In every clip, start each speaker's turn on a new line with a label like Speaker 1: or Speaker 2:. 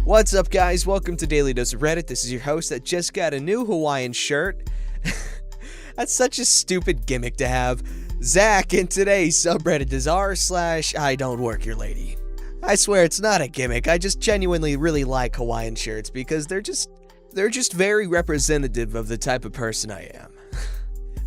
Speaker 1: What's up, guys? Welcome to Daily Dose of Reddit. This is your host that just got a new Hawaiian shirt. That's such a stupid gimmick to have. Zach, and today's subreddit is r/IDontWorkHereLady. I swear it's not a gimmick. I just genuinely really like Hawaiian shirts because they're just very representative of the type of person I am.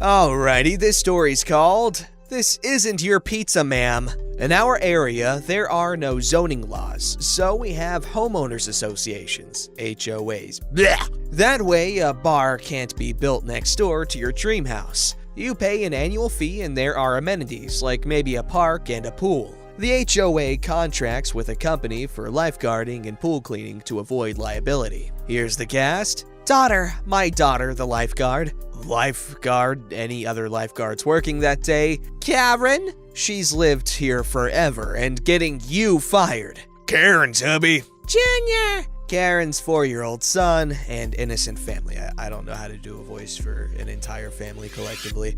Speaker 1: Alrighty, this story's called "This Isn't Your Pizza, Ma'am." In our area, there are no zoning laws, so we have homeowners associations, HOAs. Blech. That way, a bar can't be built next door to your dream house. You pay an annual fee and there are amenities, like maybe a park and a pool. The HOA contracts with a company for lifeguarding and pool cleaning to avoid liability. Here's the cast. Daughter, my daughter, the lifeguard. Lifeguard, any other lifeguards working that day. Karen, she's lived here forever and getting you fired. Karen's hubby. Junior, Karen's 4-year-old son and innocent family. I don't know how to do a voice for an entire family collectively.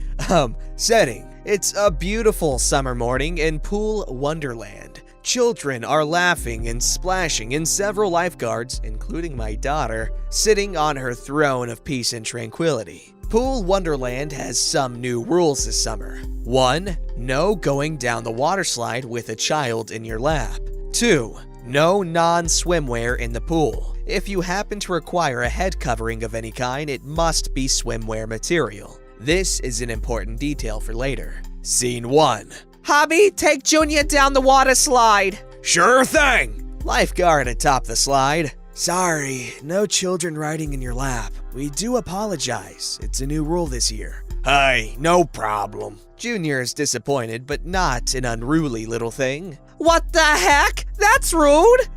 Speaker 1: Setting. It's a beautiful summer morning in Pool Wonderland. Children are laughing and splashing, and several lifeguards, including my daughter, sitting on her throne of peace and tranquility. Pool Wonderland has some new rules this summer. 1. No going down the water slide with a child in your lap. 2. No non-swimwear in the pool. If you happen to require a head covering of any kind, it must be swimwear material. This is an important detail for later. Scene 1. Hobby, take Junior down the water slide. Sure thing. Lifeguard atop the slide. Sorry, no children riding in your lap. We do apologize. It's a new rule this year. Hey, no problem. Junior is disappointed, but not an unruly little thing. What the heck? That's rude.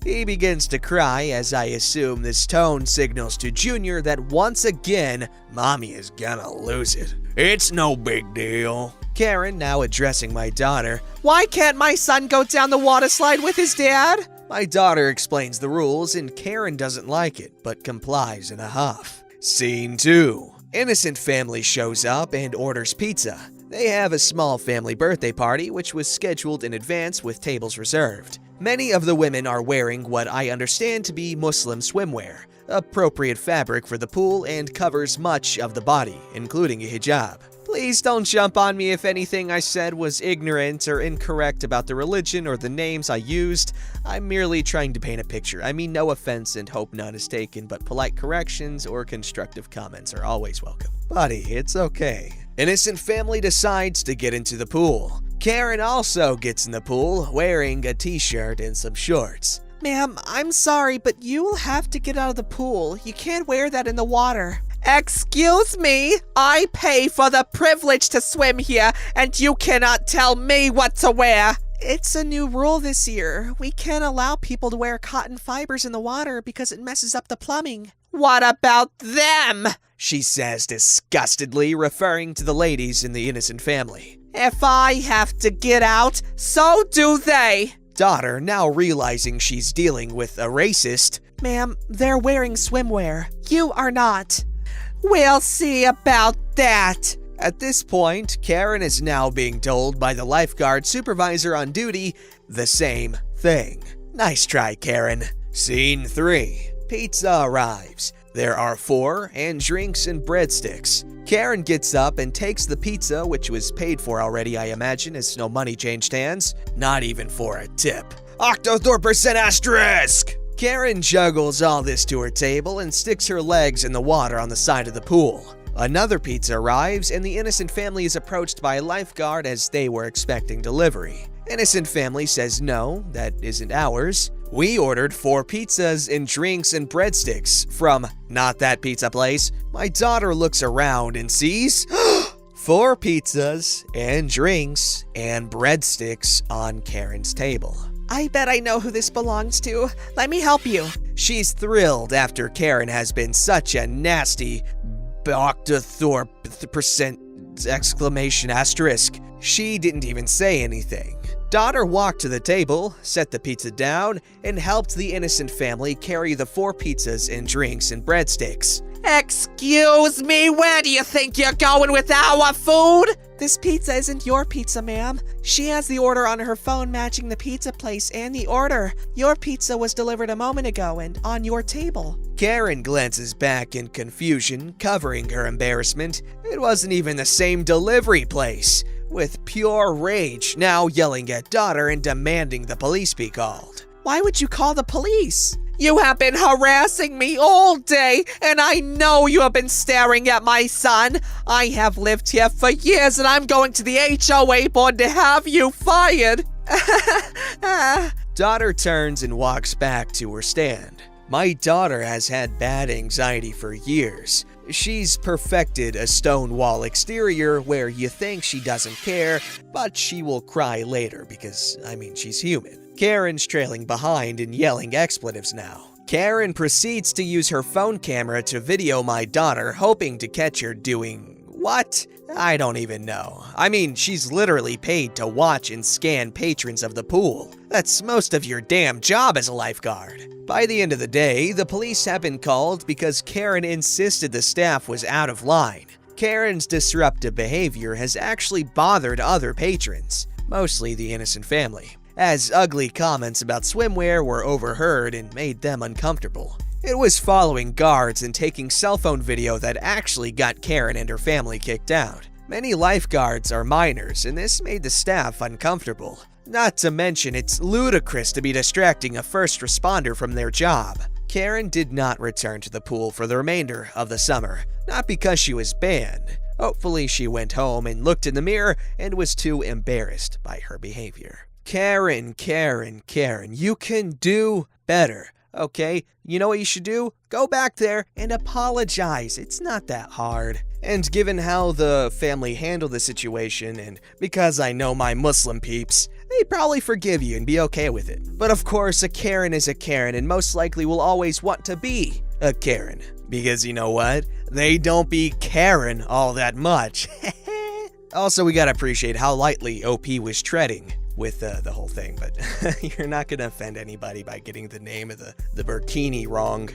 Speaker 1: He begins to cry as I assume this tone signals to Junior that once again, Mommy is gonna lose it. It's no big deal. Karen, now addressing my daughter. Why can't my son go down the water slide with his dad? My daughter explains the rules and Karen doesn't like it, but complies in a huff. Scene 2. Innocent family shows up and orders pizza. They have a small family birthday party which was scheduled in advance with tables reserved. Many of the women are wearing what I understand to be Muslim swimwear, appropriate fabric for the pool and covers much of the body, including a hijab. Please don't jump on me if anything I said was ignorant or incorrect about the religion or the names I used. I'm merely trying to paint a picture. I mean no offense and hope none is taken, but polite corrections or constructive comments are always welcome. Buddy, it's okay. Innocent family decides to get into the pool. Karen also gets in the pool, wearing a t-shirt and some shorts. Ma'am, I'm sorry, but you will have to get out of the pool. You can't wear that in the water. Excuse me? I pay for the privilege to swim here, and you cannot tell me what to wear. It's a new rule this year. We can't allow people to wear cotton fibers in the water because it messes up the plumbing. What about them? She says disgustedly, referring to the ladies in the innocent family. If I have to get out, so do they. Daughter, now realizing she's dealing with a racist. Ma'am, they're wearing swimwear. You are not. We'll see about that. At this point, Karen is now being told by the lifeguard supervisor on duty the same thing. Nice try, Karen. Scene 3. Pizza arrives. There are 4 and drinks and breadsticks. Karen gets up and takes the pizza, which was paid for already, I imagine, as no money changed hands. Not even for a tip. Octothorpe% asterisk! Karen juggles all this to her table and sticks her legs in the water on the side of the pool. Another pizza arrives and the innocent family is approached by a lifeguard as they were expecting delivery. Innocent family says no, that isn't ours. We ordered 4 pizzas and drinks and breadsticks from not that pizza place. My daughter looks around and sees 4 pizzas and drinks and breadsticks on Karen's table. I bet I know who this belongs to. Let me help you. She's thrilled after Karen has been such a nasty Octothorpe% exclamation asterisk. She didn't even say anything. Daughter walked to the table, set the pizza down, and helped the innocent family carry the 4 pizzas and drinks and breadsticks.
Speaker 2: Excuse me, where do you think you're going with our food?
Speaker 3: This pizza isn't your pizza, ma'am. She has the order on her phone matching the pizza place and the order. Your pizza was delivered a moment ago and on your table.
Speaker 1: Karen glances back in confusion, covering her embarrassment. It wasn't even the same delivery place. With pure rage, now yelling at daughter and demanding the police be called.
Speaker 3: Why would you call the police?
Speaker 2: You have been harassing me all day, and I know you have been staring at my son. I have lived here for years, and I'm going to the HOA board to have you fired.
Speaker 1: Daughter turns and walks back to her stand. My daughter has had bad anxiety for years. She's perfected a stone wall exterior where you think she doesn't care, but she will cry later because, she's human. Karen's trailing behind and yelling expletives now. Karen proceeds to use her phone camera to video my daughter, hoping to catch her doing what? I don't even know. She's literally paid to watch and scan patrons of the pool. That's most of your damn job as a lifeguard. By the end of the day, the police have been called because Karen insisted the staff was out of line. Karen's disruptive behavior has actually bothered other patrons, mostly the innocent family, as ugly comments about swimwear were overheard and made them uncomfortable. It was following guards and taking cell phone video that actually got Karen and her family kicked out. Many lifeguards are minors, and this made the staff uncomfortable. Not to mention, it's ludicrous to be distracting a first responder from their job. Karen did not return to the pool for the remainder of the summer, not because she was banned. Hopefully she went home and looked in the mirror and was too embarrassed by her behavior. Karen, you can do better, okay? You know what you should do? Go back there and apologize. It's not that hard. And given how the family handled the situation, and because I know my Muslim peeps, they'd probably forgive you and be okay with it. But of course, a Karen is a Karen and most likely will always want to be a Karen. Because you know what? They don't be caring all that much. Also, we gotta appreciate how lightly OP was treading with the whole thing, but you're not gonna offend anybody by getting the name of the burkini wrong.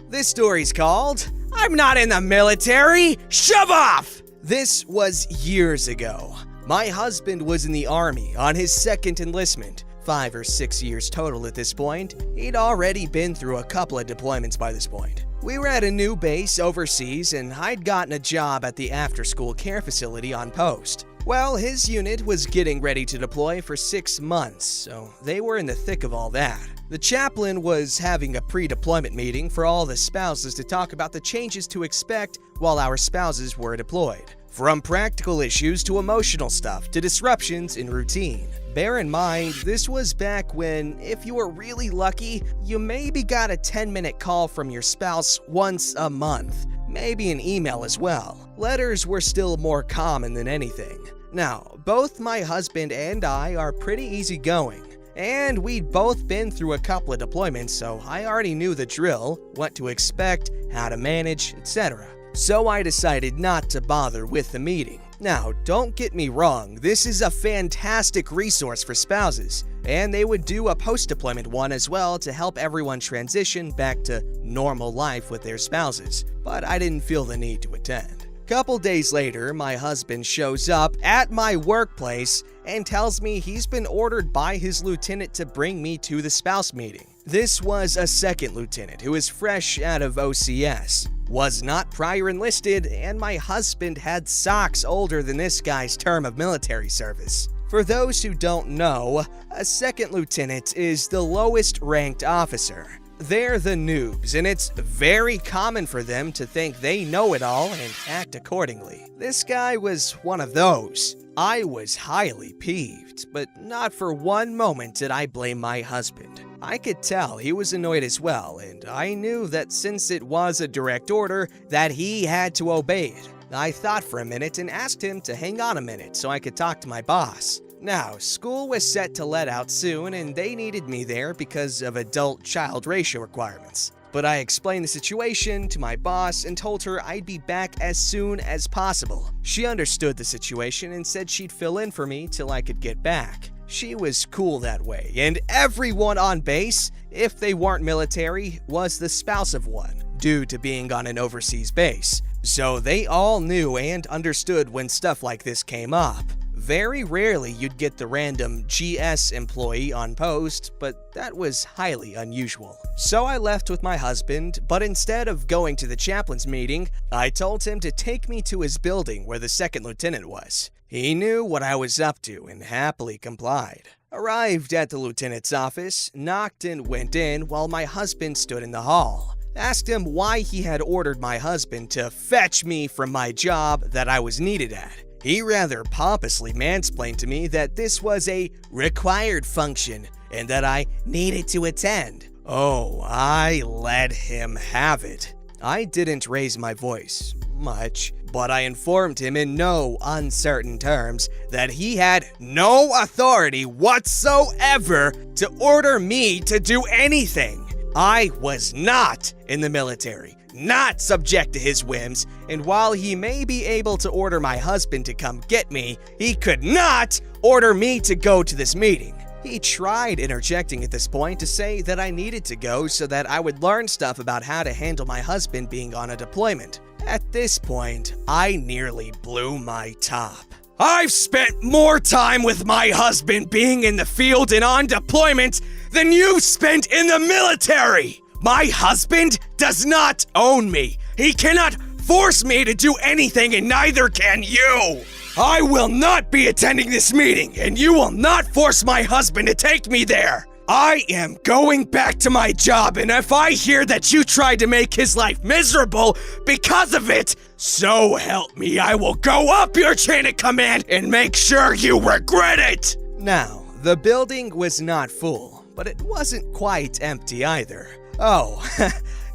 Speaker 1: This story's called, I'm Not in the Military, Shove Off! This was years ago. My husband was in the Army on his second enlistment, 5 or 6 years total at this point. He'd already been through a couple of deployments by this point. We were at a new base overseas, and I'd gotten a job at the after-school care facility on post. Well, his unit was getting ready to deploy for 6 months, so they were in the thick of all that. The chaplain was having a pre-deployment meeting for all the spouses to talk about the changes to expect while our spouses were deployed. From practical issues to emotional stuff to disruptions in routine. Bear in mind, this was back when, if you were really lucky, you maybe got a 10-minute call from your spouse once a month. Maybe an email as well. Letters were still more common than anything. Now, both my husband and I are pretty easygoing, and we'd both been through a couple of deployments, so I already knew the drill, what to expect, how to manage, etc. So I decided not to bother with the meeting. Now, don't get me wrong, this is a fantastic resource for spouses, and they would do a post-deployment one as well to help everyone transition back to normal life with their spouses, but I didn't feel the need to attend. Couple days later, my husband shows up at my workplace and tells me he's been ordered by his lieutenant to bring me to the spouse meeting. This was a second lieutenant who is fresh out of OCS, was not prior enlisted, and my husband had socks older than this guy's term of military service. For those who don't know, a second lieutenant is the lowest ranked officer. They're the noobs, and it's very common for them to think they know it all and act accordingly. This guy was one of those. I was highly peeved, but not for one moment did I blame my husband. I could tell he was annoyed as well, and I knew that since it was a direct order, that he had to obey it. I thought for a minute and asked him to hang on a minute so I could talk to my boss. Now, school was set to let out soon, and they needed me there because of adult-child ratio requirements. But I explained the situation to my boss and told her I'd be back as soon as possible. She understood the situation and said she'd fill in for me till I could get back. She was cool that way, and everyone on base, if they weren't military, was the spouse of one, due to being on an overseas base. So they all knew and understood when stuff like this came up. Very rarely you'd get the random GS employee on post, but that was highly unusual. So I left with my husband, but instead of going to the chaplain's meeting, I told him to take me to his building where the second lieutenant was. He knew what I was up to and happily complied. Arrived at the lieutenant's office, knocked and went in while my husband stood in the hall. Asked him why he had ordered my husband to fetch me from my job that I was needed at. He rather pompously mansplained to me that this was a required function and that I needed to attend. Oh, I let him have it. I didn't raise my voice much, but I informed him in no uncertain terms that he had no authority whatsoever to order me to do anything. I was not in the military, not subject to his whims, and while he may be able to order my husband to come get me, he could not order me to go to this meeting. He tried interjecting at this point to say that I needed to go so that I would learn stuff about how to handle my husband being on a deployment. At this point, I nearly blew my top. I've spent more time with my husband being in the field and on deployment than you've spent in the military! My husband does not own me. He cannot force me to do anything, and neither can you. I will not be attending this meeting, and you will not force my husband to take me there. I am going back to my job, and if I hear that you tried to make his life miserable because of it, so help me, I will go up your chain of command and make sure you regret it. Now, the building was not full, but it wasn't quite empty either. Oh,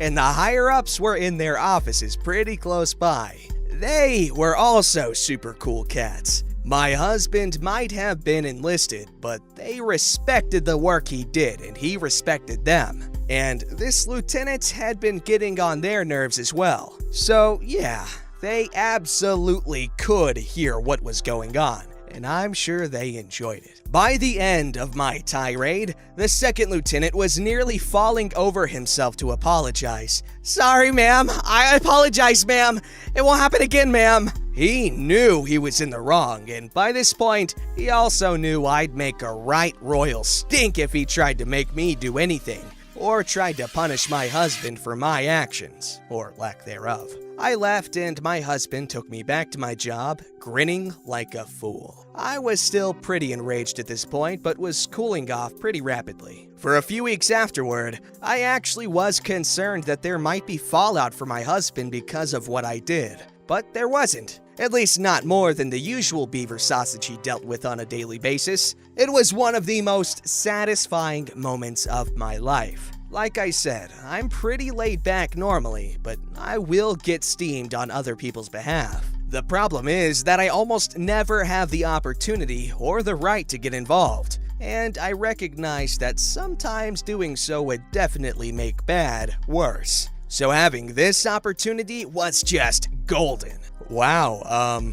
Speaker 1: and the higher-ups were in their offices pretty close by. They were also super cool cats. My husband might have been enlisted, but they respected the work he did, and he respected them. And this lieutenant had been getting on their nerves as well. So yeah, they absolutely could hear what was going on, and I'm sure they enjoyed it. By the end of my tirade, the second lieutenant was nearly falling over himself to apologize. "Sorry, ma'am. I apologize, ma'am. It won't happen again, ma'am." He knew he was in the wrong, and by this point, he also knew I'd make a right royal stink if he tried to make me do anything, or tried to punish my husband for my actions, or lack thereof. I left and my husband took me back to my job, grinning like a fool. I was still pretty enraged at this point, but was cooling off pretty rapidly. For a few weeks afterward, I actually was concerned that there might be fallout for my husband because of what I did. But there wasn't. At least not more than the usual beaver sausage he dealt with on a daily basis. It was one of the most satisfying moments of my life. Like I said, I'm pretty laid back normally, but I will get steamed on other people's behalf. The problem is that I almost never have the opportunity or the right to get involved, and I recognize that sometimes doing so would definitely make bad worse. So having this opportunity was just golden. Wow,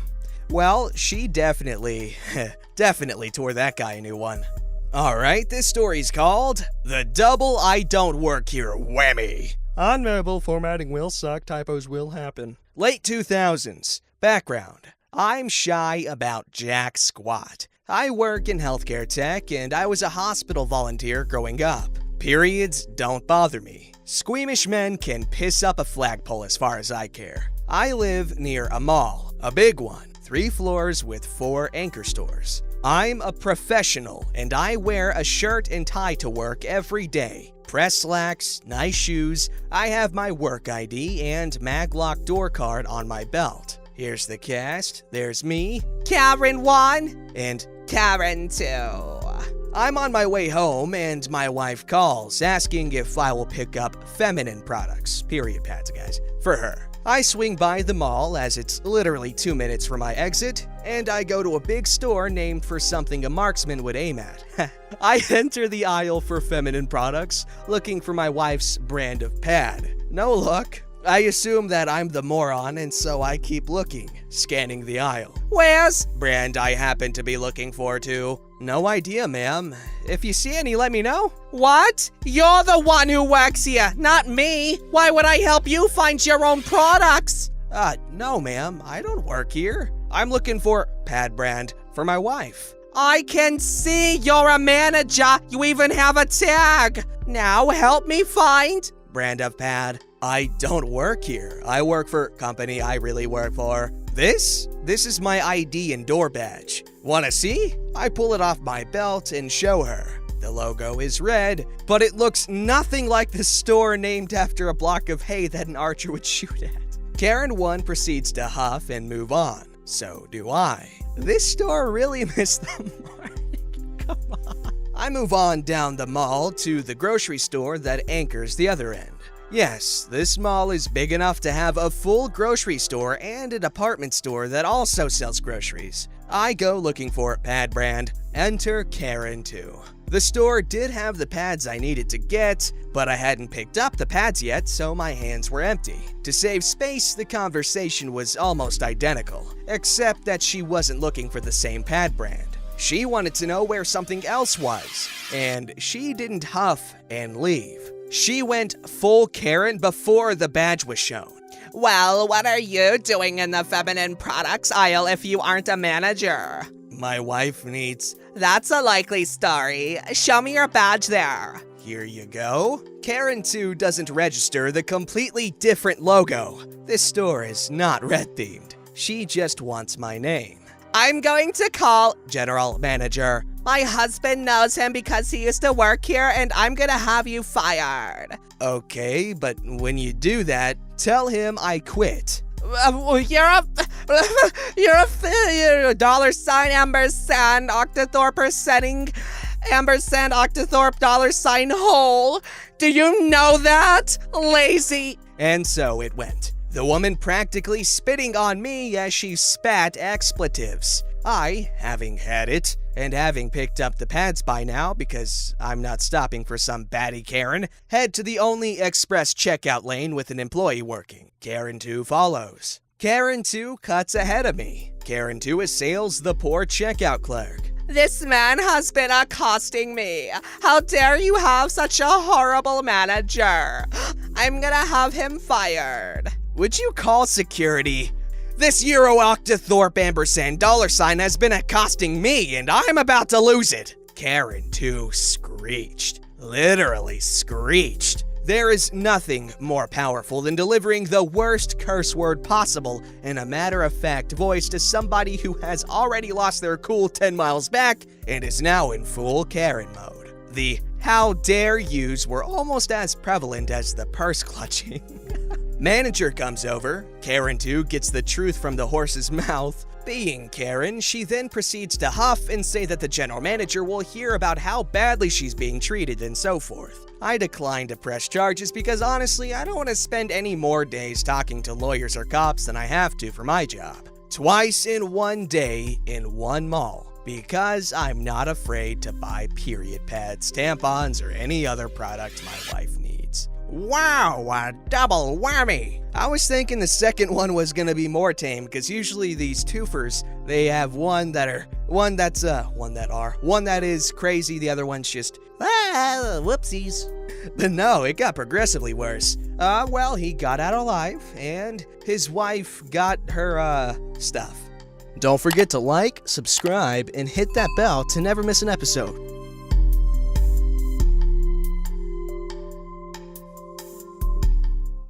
Speaker 1: well, she definitely tore that guy a new one. Alright, this story's called The Double I Don't Work Here Whammy.
Speaker 4: On mobile, formatting will suck, typos will happen.
Speaker 1: Late 2000s. Background. I'm shy about jack squat. I work in healthcare tech, and I was a hospital volunteer growing up. Periods don't bother me. Squeamish men can piss up a flagpole as far as I care. I live near a mall, a big one, 3 floors with 4 anchor stores. I'm a professional, and I wear a shirt and tie to work every day. Press slacks, nice shoes, I have my work ID and maglock door card on my belt. Here's the cast. There's me,
Speaker 2: Karen 1,
Speaker 1: and
Speaker 2: Karen 2.
Speaker 1: I'm on my way home, and my wife calls, asking if I will pick up feminine products, period pads, guys, for her. I swing by the mall, as it's literally 2 minutes from my exit, and I go to a big store named for something a marksman would aim at. I enter the aisle for feminine products, looking for my wife's brand of pad. No luck. I assume that I'm the moron, and so I keep looking, scanning the aisle.
Speaker 2: Where's
Speaker 1: Brand I happen to be looking for, too. No idea, ma'am. If you see any, let me know.
Speaker 2: What? You're the one who works here, not me. Why would I help you find your own products?
Speaker 1: No, ma'am. I don't work here. I'm looking for pad brand for my wife.
Speaker 2: I can see you're a manager. You even have a tag. Now help me find.
Speaker 1: Brand of pad. I don't work here. I work for company I really work for. This is my ID and door badge. Wanna see? I pull it off my belt and show her. The logo is red, but it looks nothing like the store named after a block of hay that an archer would shoot at. Karen 1 proceeds to huff and move on. So do I. This store really missed the mark. Come on. I move on down the mall to the grocery store that anchors the other end. Yes, this mall is big enough to have a full grocery store and a department store that also sells groceries. I go looking for pad brand. Enter Karen 2. The store did have the pads I needed to get, but I hadn't picked up the pads yet, so my hands were empty. To save space, the conversation was almost identical, except that she wasn't looking for the same pad brand. She wanted to know where something else was, and she didn't huff and leave. She went full Karen before the badge was shown.
Speaker 2: Well, what are you doing in the feminine products aisle if you aren't a manager?
Speaker 1: My wife needs...
Speaker 2: That's a likely story. Show me your badge there.
Speaker 1: Here you go. Karen 2 doesn't register the completely different logo. This store is not red-themed. She just wants my name.
Speaker 2: I'm going to call
Speaker 1: General Manager.
Speaker 2: My husband knows him because he used to work here, and I'm gonna have you fired.
Speaker 1: Okay, but when you do that, tell him I quit.
Speaker 2: You're a $, ampersand, octothorpe percenting, ampersand, octothorpe, $, Do you know that? Lazy.
Speaker 1: And so it went. The woman practically spitting on me as she spat expletives. I, having had it, and having picked up the pads by now because I'm not stopping for some batty Karen, head to the only express checkout lane with an employee working. Karen 2 follows. Karen 2 cuts ahead of me. Karen 2 assails the poor checkout clerk.
Speaker 2: This man has been accosting me. How dare you have such a horrible manager? I'm gonna have him fired.
Speaker 1: Would you call security? This Euro Octothorpe ampersand $ has been accosting me, and I'm about to lose it. Karen 2 screeched. Literally screeched. There is nothing more powerful than delivering the worst curse word possible in a matter-of-fact voice to somebody who has already lost their cool 10 miles back and is now in full Karen mode. The how dare yous were almost as prevalent as the purse clutching. Manager comes over. Karen 2 gets the truth from the horse's mouth. Being Karen, she then proceeds to huff and say that the general manager will hear about how badly she's being treated and so forth. I decline to press charges because honestly, I don't want to spend any more days talking to lawyers or cops than I have to for my job. Twice in one day in one mall. Because I'm not afraid to buy period pads, tampons, or any other product my wife needs. Wow, a double whammy! I was thinking the second one was gonna be more tame, because usually these twofers, they have one that is crazy, the other one's just, whoopsies. But no, it got progressively worse. Well, he got out alive, and his wife got her, stuff. Don't forget to like, subscribe, and hit that bell to never miss an episode.